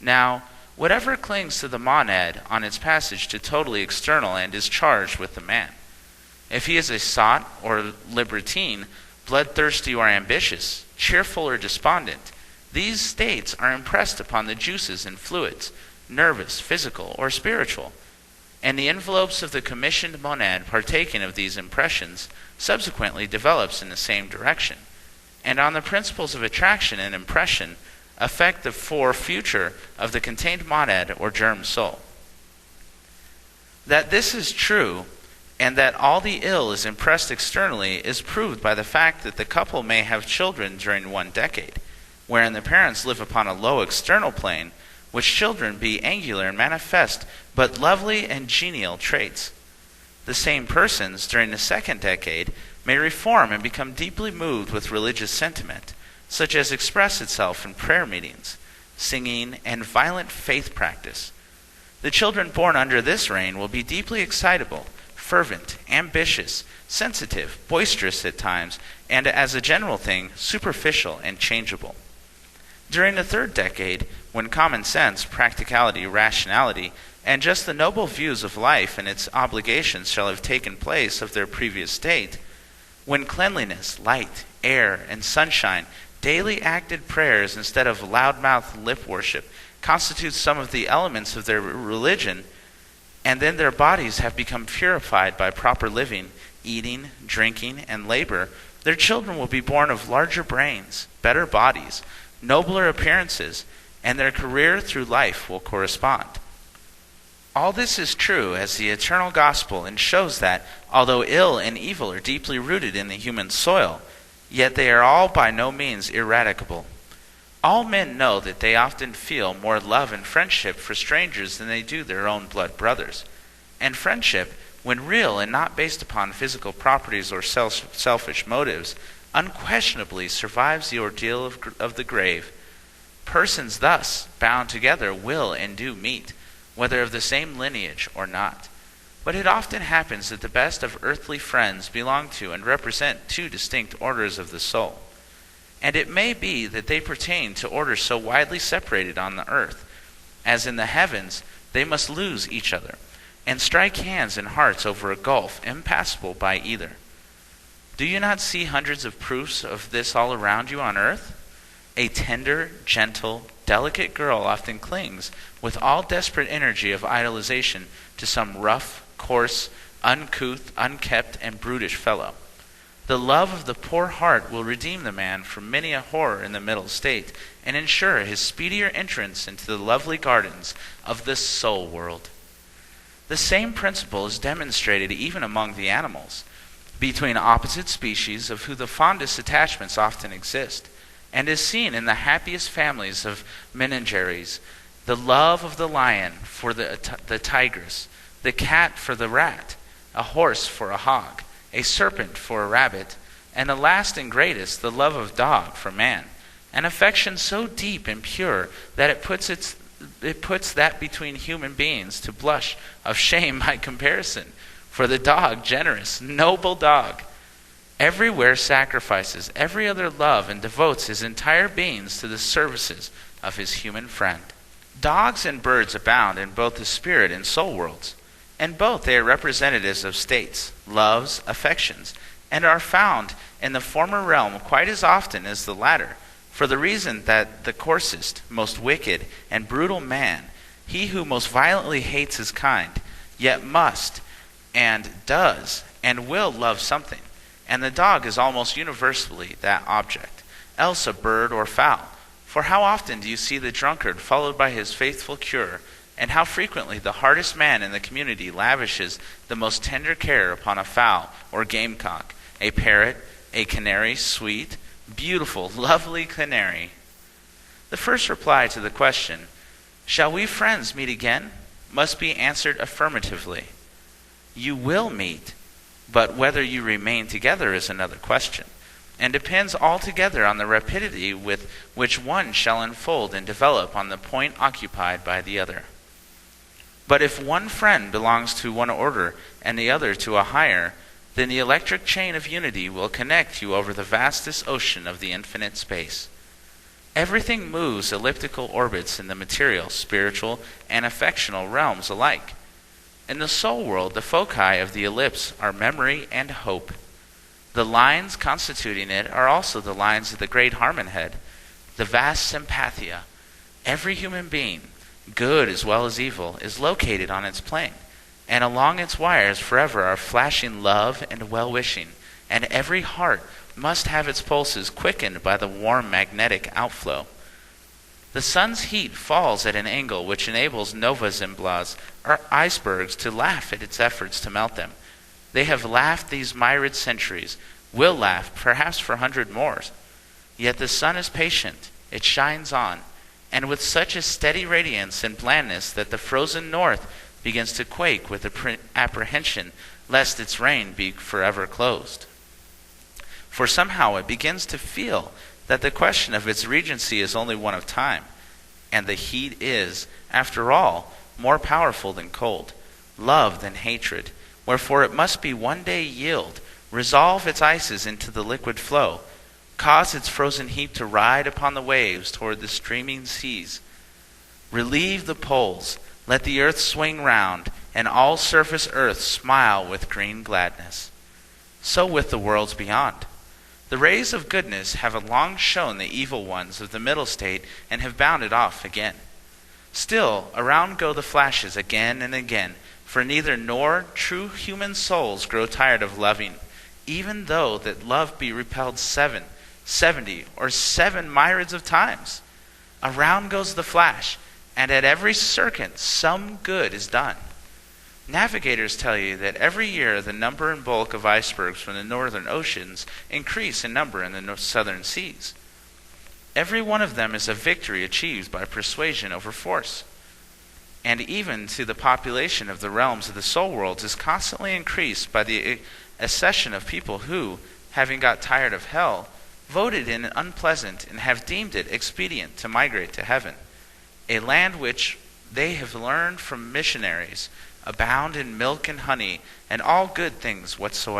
Now, whatever clings to the monad on its passage to totally external and is charged with the man. If he is a sot or libertine, bloodthirsty or ambitious, cheerful or despondent, these states are impressed upon the juices and fluids, nervous, physical, or spiritual, and the envelopes of the commissioned monad partaking of these impressions subsequently develops in the same direction, and on the principles of attraction and impression affect the future of the contained monad or germ soul. That this is true, and that all the ill is impressed externally, is proved by the fact that the couple may have children during 1 decade, wherein the parents live upon a low external plane, which children be angular and manifest but lovely and genial traits. The same persons during the 2nd decade may reform and become deeply moved with religious sentiment, such as express itself in prayer meetings, singing, and violent faith practice. The children born under this reign will be deeply excitable, fervent, ambitious, sensitive, boisterous at times, and as a general thing, superficial and changeable. During the 3rd decade, when common sense, practicality, rationality, and just the noble views of life and its obligations shall have taken place of their previous state, when cleanliness, light, air, and sunshine, daily acted prayers instead of loudmouthed lip worship, constitute some of the elements of their religion, and then their bodies have become purified by proper living, eating, drinking, and labor, their children will be born of larger brains, better bodies, nobler appearances, and their career through life will correspond. All this is true as the eternal gospel, and shows that, although ill and evil are deeply rooted in the human soil, yet they are all by no means ineradicable. All men know that they often feel more love and friendship for strangers than they do their own blood brothers. And friendship, when real and not based upon physical properties or selfish motives, unquestionably survives the ordeal of the grave. Persons thus bound together will and do meet, whether of the same lineage or not. But it often happens that the best of earthly friends belong to and represent 2 distinct orders of the soul. And it may be that they pertain to orders so widely separated on the earth, as in the heavens they must lose each other, and strike hands and hearts over a gulf impassable by either. Do you not see hundreds of proofs of this all around you on earth? A tender, gentle, delicate girl often clings with all desperate energy of idolization to some rough, coarse, uncouth, unkept, and brutish fellow. The love of the poor heart will redeem the man from many a horror in the middle state, and ensure his speedier entrance into the lovely gardens of the soul world. The same principle is demonstrated even among the animals, between opposite species of whom the fondest attachments often exist, and is seen in the happiest families of menageries. The love of the lion for the tigress, the cat for the rat, a horse for a hog, a serpent for a rabbit, and the last and greatest, the love of dog for man, an affection so deep and pure that it puts that between human beings to blush of shame by comparison. For the dog, generous, noble dog, everywhere sacrifices every other love and devotes his entire beings to the services of his human friend. Dogs and birds abound in both the spirit and soul worlds. In both they are representatives of states, loves, affections, and are found in the former realm quite as often as the latter, for the reason that the coarsest, most wicked, and brutal man, he who most violently hates his kind, yet must, and does, and will love something, and the dog is almost universally that object, else a bird or fowl. For how often do you see the drunkard followed by his faithful cure, and how frequently the hardest man in the community lavishes the most tender care upon a fowl or gamecock, a parrot, a canary, sweet, beautiful, lovely canary. The first reply to the question, "Shall we friends meet again?" must be answered affirmatively. You will meet, but whether you remain together is another question, and depends altogether on the rapidity with which one shall unfold and develop on the point occupied by the other. But if one friend belongs to one order and the other to a higher, then the electric chain of unity will connect you over the vastest ocean of the infinite space. Everything moves elliptical orbits in the material, spiritual, and affectional realms alike. In the soul world, the foci of the ellipse are memory and hope. The lines constituting it are also the lines of the great Harmon head, the vast sympathia. Every human being, good as well as evil, is located on its plane, and along its wires forever are flashing love and well-wishing, and every heart must have its pulses quickened by the warm magnetic outflow. The sun's heat falls at an angle which enables nova zimblas, or icebergs, to laugh at its efforts to melt them. They have laughed these myriad centuries, will laugh perhaps for 100 more. Yet the sun is patient, it shines on, and with such a steady radiance and blandness that the frozen north begins to quake with apprehension lest its reign be forever closed. For somehow it begins to feel that the question of its regency is only one of time, and the heat is, after all, more powerful than cold, love than hatred, wherefore it must be one day yield, resolve its ices into the liquid flow, cause its frozen heat to ride upon the waves toward the streaming seas. Relieve the poles, let the earth swing round, and all surface earth smile with green gladness. So with the worlds beyond. The rays of goodness have long shown the evil ones of the middle state and have bounded off again. Still, around go the flashes again and again, for neither nor true human souls grow tired of loving, even though that love be repelled 7, 70, or 7 myriads of times. Around goes the flash, and at every circuit some good is done. Navigators tell you that every year the number and bulk of icebergs from the northern oceans increase in number in the southern seas. Every one of them is a victory achieved by persuasion over force. And even to the population of the realms of the soul worlds is constantly increased by the accession of people who, having got tired of hell, voted it unpleasant and have deemed it expedient to migrate to heaven, a land which they have learned from missionaries abound in milk and honey and all good things whatsoever.